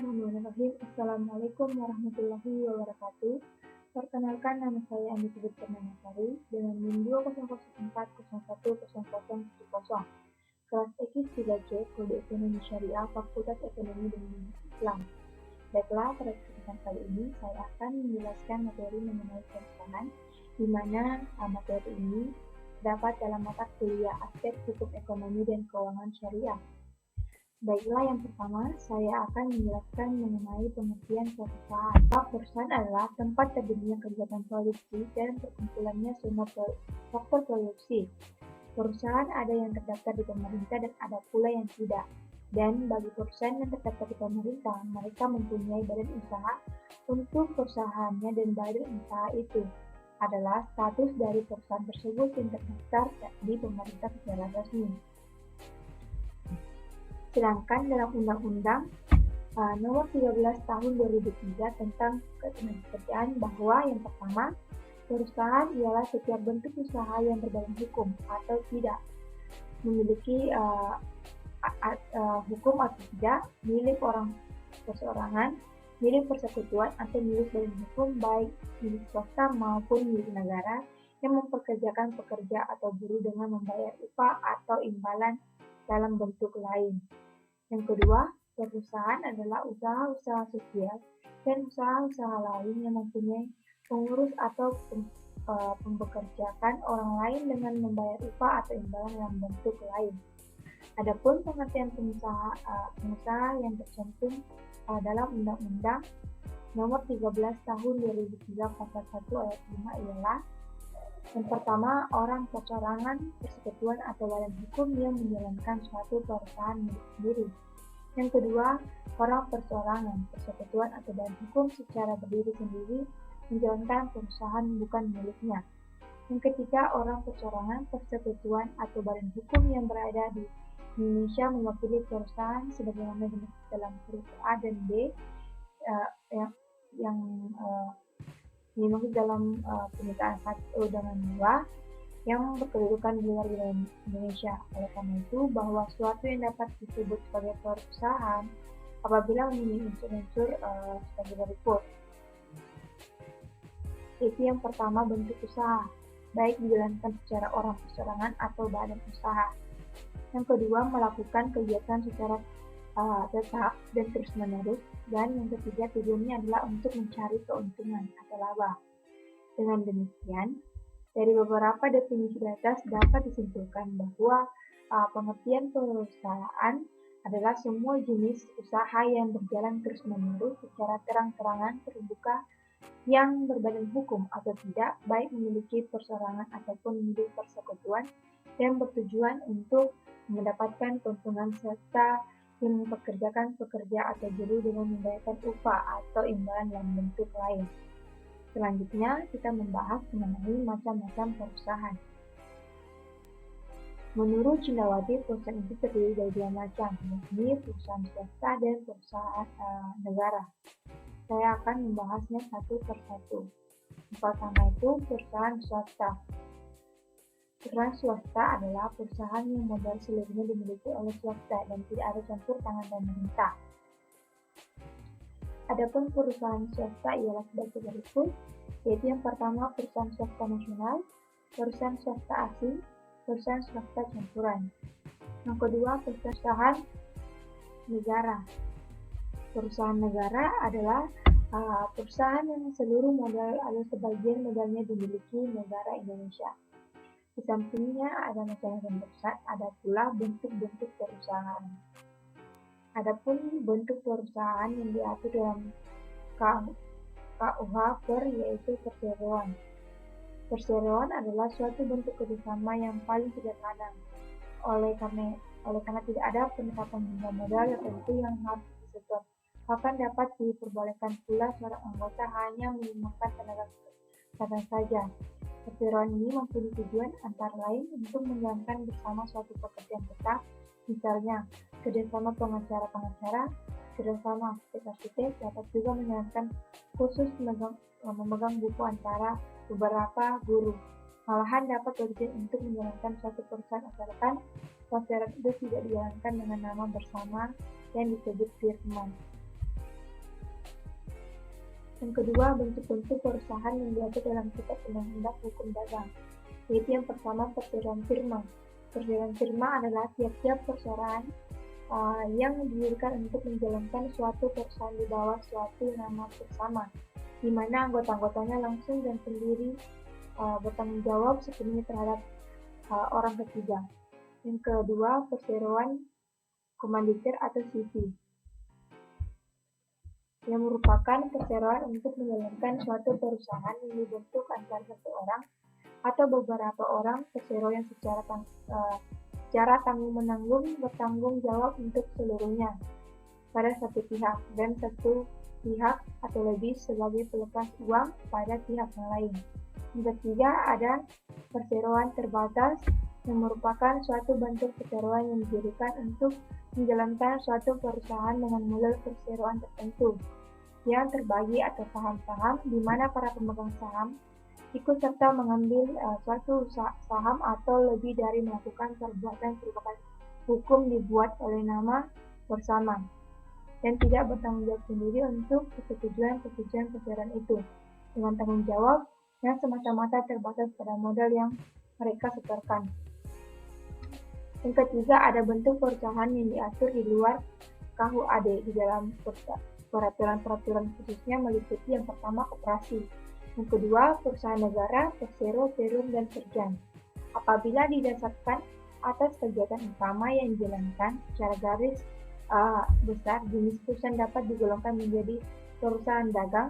Bismillahirrahmanirrahim. Assalamualaikum warahmatullahi wabarakatuh. Perkenalkan, nama saya Andi Tubit Purnamasari dengan NIM 20040101070. Kelas X 3C Kode Ekonomi Syariah Fakultas Ekonomi dan Bisnis Islam. Baiklah, pada kesempatan kali ini saya akan menjelaskan materi mengenai perusahaan, di mana materi ini terdapat dalam mata kuliah aspek hukum ekonomi dan keuangan syariah. Baiklah, yang pertama saya akan menjelaskan mengenai pengertian perusahaan. Perusahaan adalah tempat terjadinya kegiatan produksi dan perkumpulannya semua faktor produksi. Perusahaan ada yang terdaftar di pemerintah dan ada pula yang tidak. Dan bagi perusahaan yang terdaftar di pemerintah, mereka mempunyai badan usaha untuk perusahaannya, dan badan usaha itu adalah status dari perusahaan tersebut yang terdaftar di pemerintah secara resmi. Sedangkan dalam Undang-Undang Nomor 13 Tahun 2003 tentang Ketenagakerjaan bahwa yang pertama, perusahaan ialah setiap bentuk usaha yang berbadan hukum atau tidak, memiliki hukum atau tidak, milik orang perseorangan, milik persekutuan atau milik badan hukum, baik milik swasta maupun milik negara, yang mempekerjakan pekerja atau buruh dengan membayar upah atau imbalan dalam bentuk lain. Yang kedua, perusahaan adalah usaha-usaha sosial dan usaha-usaha lain yang mempunyai pengurus atau mempekerjakan orang lain dengan membayar upah atau imbalan dalam bentuk lain. Adapun pengertian pengusaha yang tercantum dalam Undang-Undang Nomor 13 Tahun 2003 Pasal 1 Ayat 5 ialah: yang pertama, orang perseorangan, persekutuan atau badan hukum yang menjalankan suatu perusahaan milik sendiri. Yang kedua, orang perseorangan, persekutuan atau badan hukum secara berdiri sendiri menjalankan perusahaan bukan miliknya. Yang ketiga, orang perseorangan, persekutuan atau badan hukum yang berada di Indonesia mewakili perusahaan sebagaimana dalam huruf A dan B yang dimaksud dalam penyitaan 1 dan 2 yang berkedudukan di luar wilayah Indonesia. Oleh karena itu, bahwa suatu yang dapat disebut sebagai perusahaan apabila memiliki unsur-unsur sebagai berikut. Itu yang pertama, bentuk usaha, baik dijalankan secara orang perseorangan atau badan usaha. Yang kedua, melakukan kegiatan secara tetap dan terus-menerus. Dan yang ketiga, tujuannya adalah untuk mencari keuntungan atau laba. Dengan demikian, dari beberapa definisi di atas dapat disimpulkan bahwa pengertian perusahaan adalah semua jenis usaha yang berjalan terus-menerus secara terang-terangan terbuka yang berbadan hukum atau tidak, baik memiliki perseorangan ataupun milik persekutuan, yang bertujuan untuk mendapatkan keuntungan serta yang mempekerjakan pekerja atau buruh dengan membayarkan upah atau imbalan dalam bentuk lain. Selanjutnya, kita membahas mengenai macam-macam perusahaan. Menurut Cindawati, perusahaan itu terdiri dari dua macam, yakni perusahaan swasta dan perusahaan negara. Saya akan membahasnya satu persatu. Yang pertama itu perusahaan swasta. Perusahaan swasta adalah perusahaan yang modal seluruhnya dimiliki oleh swasta dan tidak ada campur tangan pemerintah. Adapun perusahaan swasta ialah sebagai berikut, yaitu yang pertama perusahaan swasta nasional, perusahaan swasta asing, perusahaan swasta campuran. Yang kedua, perusahaan negara. Perusahaan negara adalah perusahaan yang seluruh modal atau sebagian modalnya dimiliki negara Indonesia. Di sampingnya ada macam-macam perusahaan, ada pula bentuk-bentuk perusahaan. Adapun bentuk perusahaan yang diatur dalam KUH yaitu perseroan. Perseroan adalah suatu bentuk kerjasama yang paling sederhana. Oleh karena tidak ada penetapan jumlah modal tertentu yang harus disetor, bahkan dapat diperbolehkan pula seorang anggota hanya menggunakan tenaga saja. Perseroan ini mempunyai tujuan antara lain untuk menjalankan bersama suatu pekerjaan tetap, misalnya kerjasama pengacara-pengacara, kerjasama arsitek-arsitek, dapat juga menjalankan kursus memegang buku antara beberapa guru. Malahan dapat bekerja untuk menjalankan suatu perusahaan asalkan perseroan itu tidak dijalankan dengan nama bersama yang disebut firman. Yang kedua, bentuk-bentuk perusahaan yang diatur dalam kitab undang-undang hukum dagang, yaitu yang pertama perseroan firma. Perseroan firma adalah tiap-tiap perusahaan yang didirikan untuk menjalankan suatu perusahaan di bawah suatu nama bersama, di mana anggota-anggotanya langsung dan sendiri bertanggung jawab sepenuhnya terhadap orang ketiga. Yang kedua, perseroan komanditir atau CV, yang merupakan perseroan untuk menjalankan suatu perusahaan yang dibentuk antara satu orang atau beberapa orang persero yang secara tanggung-menanggung bertanggung jawab untuk seluruhnya pada satu pihak, dan satu pihak atau lebih sebagai pelepas uang pada pihak yang lain. Yang ketiga, ada perseroan terbatas, yang merupakan suatu bentuk perseroan yang didirikan untuk menjalankan suatu perusahaan dengan model perseroan tertentu yang terbagi atau saham-saham, di mana para pemegang saham ikut serta mengambil suatu saham atau lebih dari melakukan perbuatan hukum dibuat oleh nama bersama, dan tidak bertanggung jawab sendiri untuk persetujuan perseroan itu, dengan tanggung jawab yang semata-mata terbatas pada modal yang mereka setorkan. Yang ketiga, ada bentuk perusahaan yang diatur di luar KUHD di dalam peraturan-peraturan khususnya meliputi yang pertama koperasi, yang kedua perusahaan negara, persero, perum, dan serjan. Apabila didasarkan atas kegiatan utama yang dijalankan secara garis besar, jenis perusahaan dapat digolongkan menjadi perusahaan dagang,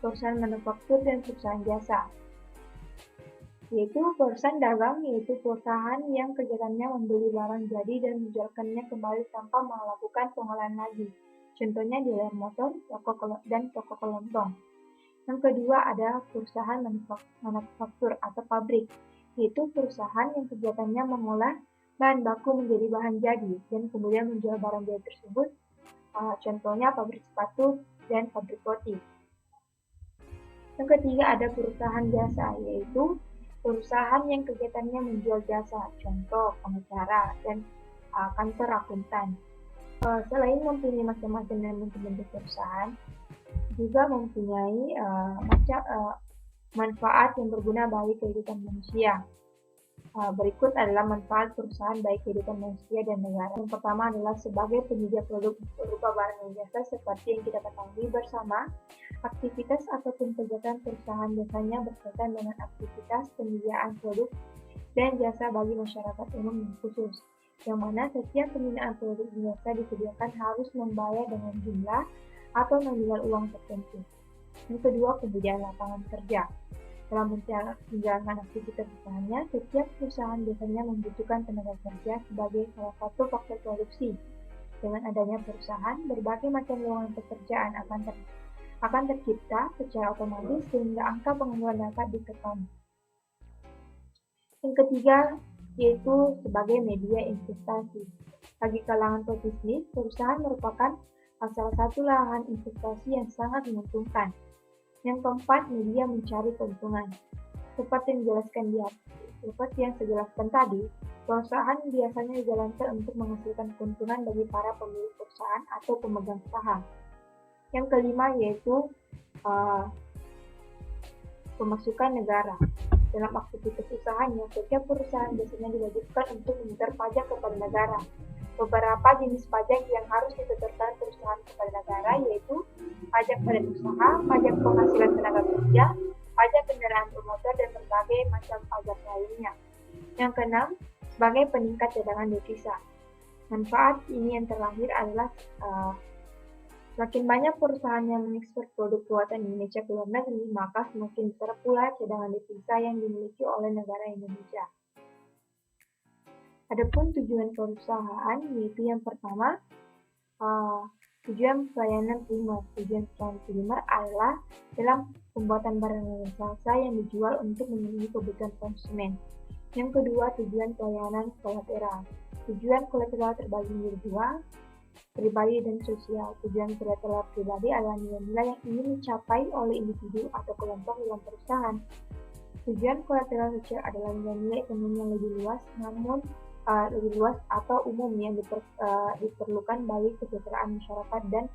perusahaan manufaktur, dan perusahaan jasa. Yaitu perusahaan dagang, yaitu perusahaan yang kegiatannya membeli barang jadi dan menjualkannya kembali tanpa melakukan pengolahan lagi. Contohnya dealer motor, toko kelontong. Yang kedua ada perusahaan manufaktur atau pabrik, yaitu perusahaan yang kegiatannya mengolah bahan baku menjadi bahan jadi dan kemudian menjual barang jadi tersebut. Contohnya pabrik sepatu dan pabrik roti. Yang ketiga ada perusahaan jasa, yaitu perusahaan yang kegiatannya menjual jasa, contoh pengacara dan kantor akuntan. Selain mempunyai macam-macam dan bentuk-bentuk perusahaan, juga mempunyai manfaat yang berguna bagi kehidupan manusia. Berikut adalah manfaat perusahaan bagi kehidupan manusia dan negara. Yang pertama adalah sebagai penyedia produk berupa barang dan jasa seperti yang kita ketahui bersama. Aktivitas ataupun kegiatan perusahaan biasanya berkaitan dengan aktivitas penyediaan produk dan jasa bagi masyarakat umum yang khusus, yang mana setiap penggunaan produk dan jasa disediakan harus membayar dengan jumlah atau nominal uang tertentu. Yang kedua, penyediaan lapangan kerja. Dalam menjalankan aktivitas usahanya, setiap perusahaan biasanya membutuhkan tenaga kerja sebagai salah satu faktor produksi. Dengan adanya perusahaan, berbagai macam lowongan pekerjaan akan tercipta secara otomatis sehingga angka pengangguran dapat ditekan. Yang ketiga, yaitu sebagai media investasi. Bagi kalangan pebisnis, perusahaan merupakan salah satu lahan investasi yang sangat menguntungkan. Yang keempat, media mencari keuntungan. Seperti yang saya jelaskan tadi, perusahaan biasanya dijalankan untuk menghasilkan keuntungan bagi para pemilik perusahaan atau pemegang saham. Yang kelima yaitu pemasukan negara. Dalam aktivitas usahanya, setiap perusahaan biasanya diwajibkan untuk memutar pajak kepada negara. Beberapa jenis pajak yang harus disetorkan perusahaan kepada negara yaitu pajak badan usaha, pajak penghasilan tenaga kerja, pajak kendaraan bermotor, dan berbagai macam pajak lainnya. Yang keenam, sebagai peningkat cadangan devisa. Manfaat ini yang terlahir adalah semakin banyak perusahaan yang mengekspor produk buatan Indonesia ke luar negeri, maka semakin besar pula cadangan devisa yang dimiliki oleh negara Indonesia. Adapun tujuan perusahaan, yaitu yang pertama, tujuan pelayanan primer. Tujuan pelayanan primer adalah dalam pembuatan barang dan jasa yang dijual untuk memenuhi kebutuhan konsumen. Yang kedua, tujuan pelayanan kolateral. Tujuan kolateral terbagi menjadi dua, pribadi dan sosial. Tujuan kolateral pribadi adalah nilai-nilai yang ingin dicapai oleh individu atau kelompok dalam perusahaan. Tujuan kolateral sosial adalah nilai-nilai ekonomi yang lebih luas, atau umum yang diperlukan bagi kesejahteraan masyarakat dan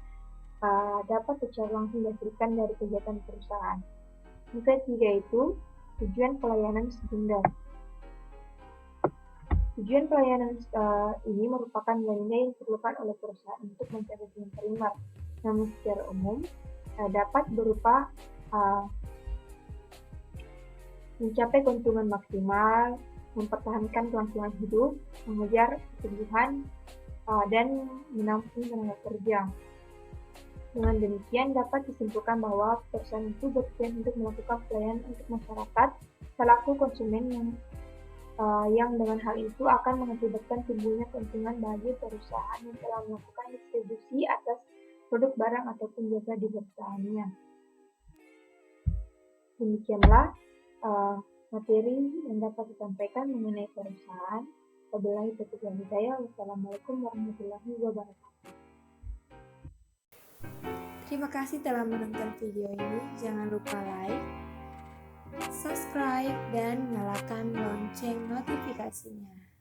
dapat secara langsung dihasilkan dari kegiatan perusahaan. Yang ketiga itu tujuan pelayanan sekunder. Tujuan pelayanan ini merupakan nilai-nilai yang diperlukan oleh perusahaan untuk mencapai tujuan primer, namun secara umum dapat berupa mencapai keuntungan maksimal, mempertahankan kelangsungan hidup, mengejar kesembuhan, dan menampung tenaga kerja. Dengan demikian dapat disimpulkan bahwa perusahaan itu bertujuan untuk melakukan pelayanan untuk masyarakat selaku konsumen yang dengan hal itu akan mengakibatkan timbulnya keuntungan bagi perusahaan yang telah melakukan distribusi atas produk barang ataupun jasa di perusahaannya. Demikianlah materi yang dapat disampaikan mengenai perusahaan. Wabillahi taufiq wal hidayah. Wassalamualaikum warahmatullahi wabarakatuh. Terima kasih telah menonton video ini. Jangan lupa like, subscribe, dan nyalakan lonceng notifikasinya.